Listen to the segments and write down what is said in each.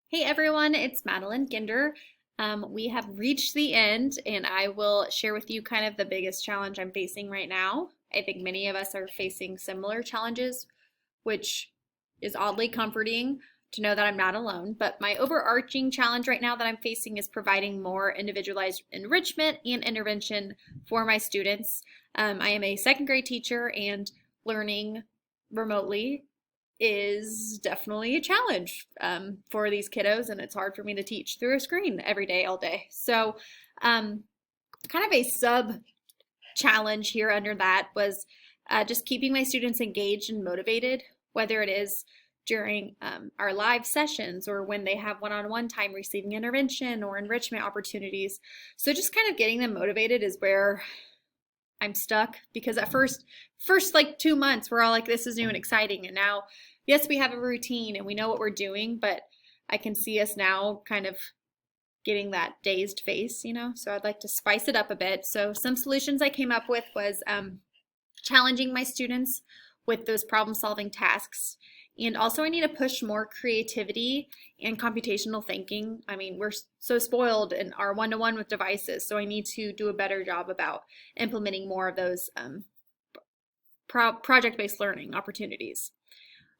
Hey everyone, it's Madeline Ginder. We have reached the end, and I will share with you kind of the biggest challenge I'm facing right now. I think many of us are facing similar challenges, which is oddly comforting to know that I'm not alone. But my overarching challenge right now that I'm facing is providing more individualized enrichment and intervention for my students. I am a second grade teacher, and learning remotely is definitely a challenge for these kiddos, and it's hard for me to teach through a screen every day, all day. So, um, kind of a sub challenge here under that was just keeping my students engaged and motivated, whether it is during our live sessions or when they have one-on-one time receiving intervention or enrichment opportunities. So just kind of getting them motivated is where I'm stuck, because at first like 2 months we're all like, this is new and exciting, and now yes, we have a routine and we know what we're doing, but I can see us now kind of getting that dazed face. So I'd like to spice it up a bit. So some solutions I came up with was challenging my students with those problem solving tasks. And also I need to push more creativity and computational thinking. I mean, we're so spoiled in our one-to-one with devices, so I need to do a better job about implementing more of those project-based learning opportunities,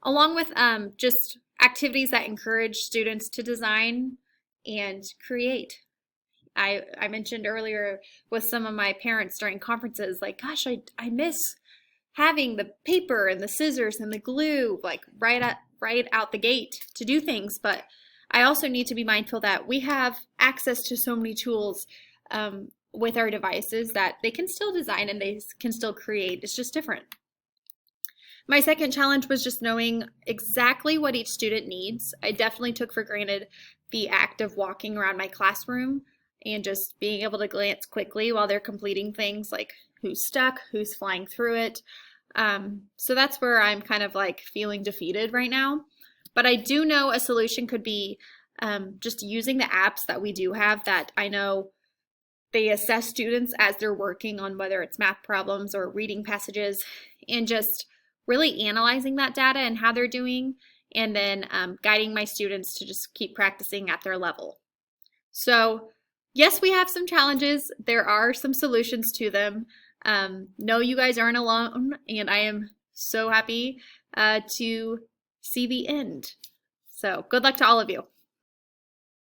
along with just activities that encourage students to design and create. I mentioned earlier with some of my parents during conferences, like, gosh, I miss having the paper and the scissors and the glue like right out the gate to do things. But I also need to be mindful that we have access to so many tools with our devices that they can still design and they can still create. It's just different. My second challenge was just knowing exactly what each student needs. I definitely took for granted the act of walking around my classroom and just being able to glance quickly while they're completing things, like who's stuck, who's flying through it. So that's where I'm kind of like feeling defeated right now. But I do know a solution could be just using the apps that we do have that I know they assess students as they're working on, whether it's math problems or reading passages, and just really analyzing that data and how they're doing, and then guiding my students to just keep practicing at their level. So yes, we have some challenges. There are some solutions to them. No, you guys aren't alone, and I am so happy to see the end. So good luck to all of you.